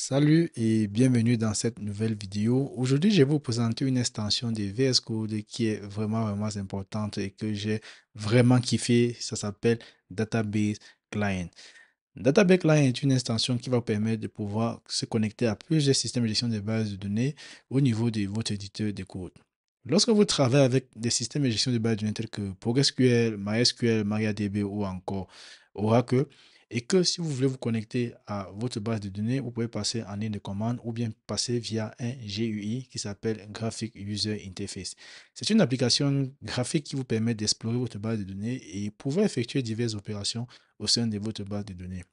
Salut et bienvenue dans cette nouvelle vidéo. Aujourd'hui, je vais vous présenter une extension de VS Code qui est vraiment importante et que j'ai vraiment kiffé. Ça s'appelle Database Client. Database Client est une extension qui va vous permettre de pouvoir se connecter à plusieurs systèmes de gestion de bases de données au niveau de votre éditeur de code. Lorsque vous travaillez avec des systèmes de gestion de bases de données tels que PostgreSQL, MySQL, MariaDB ou encore Oracle, et que si vous voulez vous connecter à votre base de données, vous pouvez passer en ligne de commande ou bien passer via un GUI qui s'appelle Graphic User Interface. C'est une application graphique qui vous permet d'explorer votre base de données et pouvoir effectuer diverses opérations au sein de votre base de données.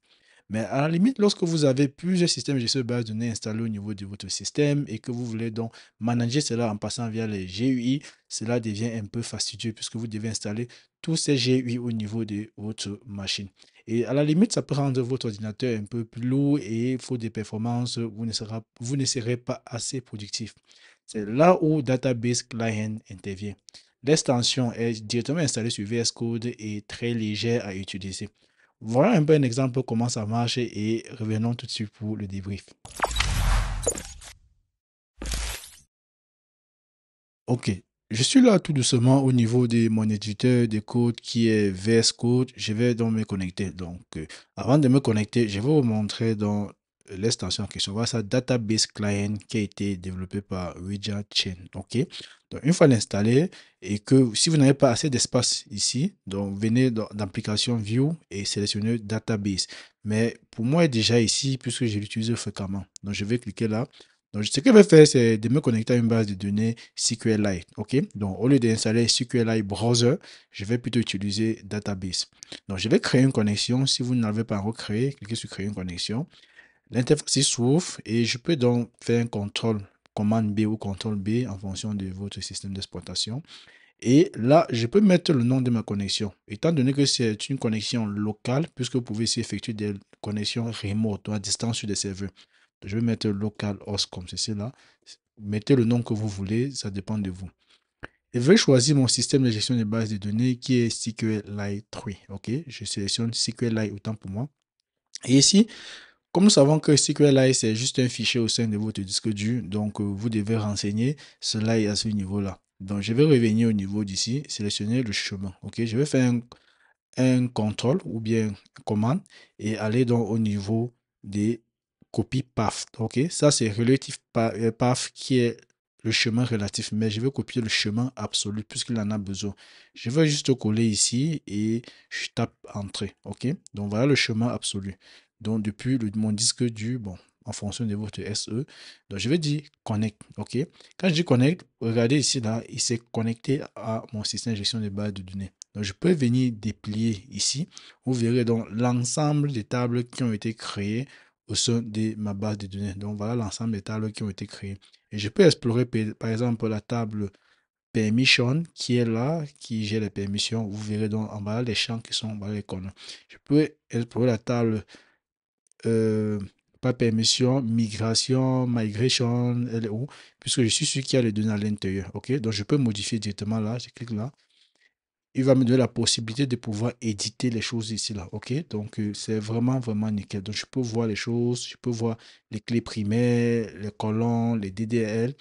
Mais à la limite, lorsque vous avez plusieurs systèmes de gestion de base de données installés au niveau de votre système et que vous voulez donc manager cela en passant via les GUI, cela devient un peu fastidieux puisque vous devez installer tous ces GUI au niveau de votre machine. Et à la limite, ça peut rendre votre ordinateur un peu plus lourd et faute de performance, vous ne serez pas assez productif. C'est là où Database Client intervient. L'extension est directement installée sur VS Code et très légère à utiliser. Voilà un peu un exemple comment ça marche et revenons tout de suite pour le débrief. Ok, je suis là tout doucement au niveau de mon éditeur de code qui est VS Code. Je vais donc me connecter. Avant de me connecter, je vais vous montrer dans l'extension en question. Voilà ça, Database Client qui a été développé par Widget Chain. Ok, donc une fois l'installé et que si vous n'avez pas assez d'espace ici, donc venez dans l'application View et sélectionnez Database. Mais pour moi, il est déjà ici puisque je l'utilise fréquemment. Donc je vais cliquer là. Donc, ce que je vais faire, c'est de me connecter à une base de données SQLite. OK? Donc, au lieu d'installer SQLite Browser, je vais plutôt utiliser Database. Donc, je vais créer une connexion. Si vous n'avez pas encore créé, cliquez sur Créer une connexion. L'interface s'ouvre et je peux donc faire un contrôle, commande B ou contrôle B en fonction de votre système d'exploitation. Et là, je peux mettre le nom de ma connexion. Étant donné que c'est une connexion locale, puisque vous pouvez aussi effectuer des connexions remote ou à distance sur des serveurs. Je vais mettre localhost comme ceci là. Mettez le nom que vous voulez, ça dépend de vous. Et je vais choisir mon système de gestion de base de données qui est SQLite 3. Ok, je sélectionne SQLite autant pour moi. Et ici, comme nous savons que SQLite c'est juste un fichier au sein de votre disque dur, donc vous devez renseigner cela à ce niveau-là. Donc je vais revenir au niveau d'ici, sélectionner le chemin. Ok, je vais faire un contrôle ou bien commande et aller donc au niveau des copies path. Ok, ça c'est relative path qui est le chemin relatif, mais je vais copier le chemin absolu puisqu'il en a besoin. Je vais juste coller ici et je tape entrée. Ok, donc voilà le chemin absolu. Donc depuis mon disque dur, bon, en fonction de votre SE, donc je vais dire connect. Ok, quand je dis connect, regardez ici là, il s'est connecté à mon système de gestion de base de données. Donc, je peux venir déplier ici. Vous verrez donc l'ensemble des tables qui ont été créées au sein de ma base de données. Donc, voilà l'ensemble des tables qui ont été créées. Et je peux explorer, par exemple, la table permission qui est là, qui gère les permissions. Vous verrez donc en bas les champs qui sont voilà, les colonnes. Je peux explorer la table euh, pas permission, migration, elle est où, puisque je suis sûr qu'il y a les données à l'intérieur. OK? Donc, je peux modifier directement là. Je clique là. Il va me donner la possibilité de pouvoir éditer les choses ici là, ok? Donc c'est vraiment nickel. Donc je peux voir les choses, je peux voir les clés primaires, les colonnes, les DDL.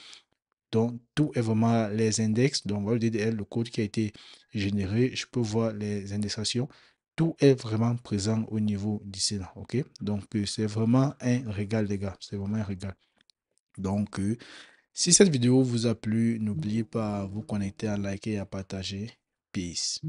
Donc tout est vraiment les index. Donc voilà le DDL, le code qui a été généré. Je peux voir les indexations. Tout est vraiment présent au niveau d'ici là, ok? Donc c'est vraiment un régal les gars, c'est vraiment un régal. Donc si cette vidéo vous a plu, n'oubliez pas à vous connecter, à liker et à partager. Peace.